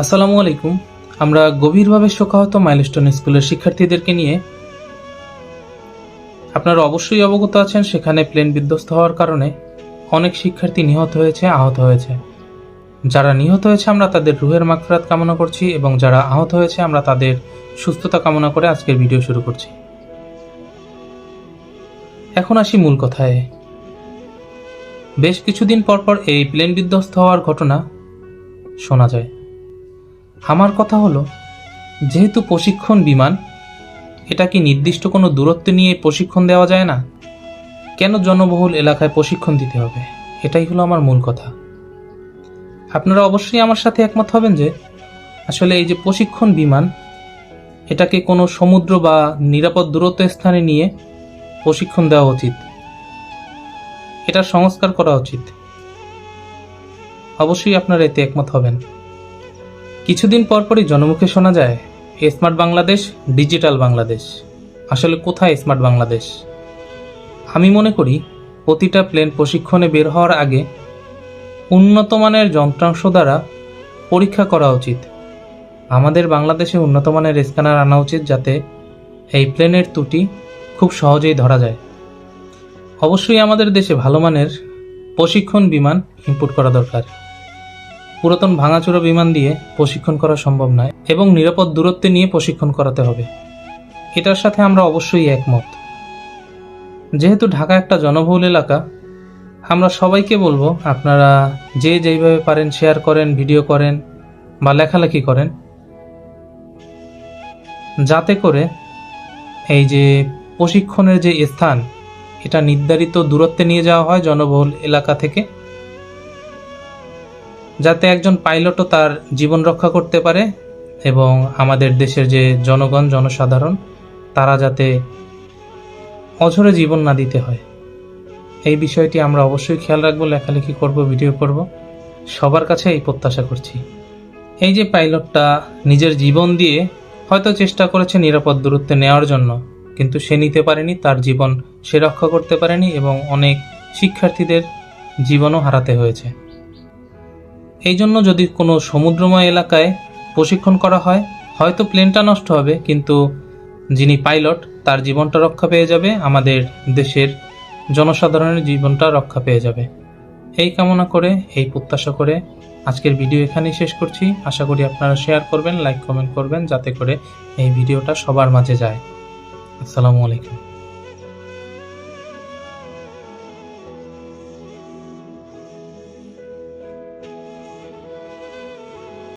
আসসালামু আলাইকুম। আমরা গভীরভাবে শোকাহত মাইলস্টোন স্কুলের শিক্ষার্থীদেরকে নিয়ে আপনারা অবশ্যই অবগত আছেন, সেখানে প্লেন বিধ্বস্ত হওয়ার কারণে অনেক শিক্ষার্থী নিহত হয়েছে, আহত হয়েছে। যারা নিহত হয়েছে আমরা তাদের রুহের মাগফিরাত কামনা করছি এবং যারা আহত হয়েছে আমরা তাদের সুস্থতা কামনা করে আজকের ভিডিও শুরু করছি। এখন আসি মূল কথায়। বেশ কিছুদিন পর এই প্লেন বিধ্বস্ত হওয়ার ঘটনা শোনা যায়। আমার কথা হলো, যেহেতু প্রশিক্ষণ বিমান, এটা কি নির্দিষ্ট কোনো দূরত্ব নিয়ে প্রশিক্ষণ দেওয়া যায় না? কেন জনবহুল এলাকায় প্রশিক্ষণ দিতে হবে? এটাই হলো আমার মূল কথা। আপনারা অবশ্যই আমার সাথে একমত হবেন যে আসলে এই যে প্রশিক্ষণ বিমান, এটাকে কোনো সমুদ্র বা নিরাপদ দূরত্ব স্থানে নিয়ে প্রশিক্ষণ দেওয়া উচিত, এটা সংস্কার করা উচিত। অবশ্যই আপনারা এতে একমত হবেন। কিছুদিন পরপরই জনমুখে শোনা যায় স্মার্ট বাংলাদেশ, ডিজিটাল বাংলাদেশ। আসলে কোথায় স্মার্ট বাংলাদেশ? আমি মনে করি প্রতিটা প্লেন প্রশিক্ষণে বের হওয়ার আগে উন্নত মানের যন্ত্রাংশ দ্বারা পরীক্ষা করা উচিত। আমাদের বাংলাদেশে উন্নত মানের স্ক্যানার আনা উচিত, যাতে এই প্লেনের ত্রুটি খুব সহজেই ধরা যায়। অবশ্যই আমাদের দেশে ভালো মানের প্রশিক্ষণ বিমান ইম্পোর্ট করা দরকার। পুরাতন ভাঙাচোরা বিমান দিয়ে প্রশিক্ষণ করা সম্ভব নয় এবং নিরাপদ দূরত্বে নিয়ে প্রশিক্ষণ করাতে হবে। এটার সাথে আমরা অবশ্যই একমত। যেহেতু ঢাকা একটা জনবহুল এলাকা, আমরা সবাইকে বলবো আপনারা যে যেইভাবে পারেন শেয়ার করেন, ভিডিও করেন বা লেখালেখি করেন, যাতে করে এই যে প্রশিক্ষণের যে স্থান, এটা নির্ধারিত দূরত্বে নিয়ে যাওয়া হয় জনবহুল এলাকা থেকে, যাতে একজন পাইলটও তার জীবন রক্ষা করতে পারে এবং আমাদের দেশের যে জনগণ, জনসাধারণ, তারা যাতে অঝরে জীবন না দিতে হয়। এই বিষয়টি আমরা অবশ্যই খেয়াল রাখবো, লেখালেখি করব, ভিডিও করব। সবার কাছে এই প্রত্যাশা করছি। এই যে পাইলটটা নিজের জীবন দিয়ে হয়তো চেষ্টা করেছে নিরাপদ দূরত্বে নেওয়ার জন্য, কিন্তু সে নিতে পারেনি, তার জীবন সে রক্ষা করতে পারেনি এবং অনেক শিক্ষার্থীদের জীবনও হারাতে হয়েছে। এই জন্য যদি কোনো সমুদ্রময় এলাকায় প্রশিক্ষণ করা হয়, হয়তো প্লেনটা নষ্ট হবে, কিন্তু যিনি পাইলট তার জীবনটা রক্ষা পেয়ে যাবে, আমাদের দেশের জনসাধারণের জীবনটা রক্ষা পেয়ে যাবে। এই কামনা করে, এই প্রত্যাশা করে আজকের ভিডিও এখানেই শেষ করছি। আশা করি আপনারা শেয়ার করবেন, লাইক, কমেন্ট করবেন, যাতে করে এই ভিডিওটা সবার মাঝে যায়। আসসালামু আলাইকুম।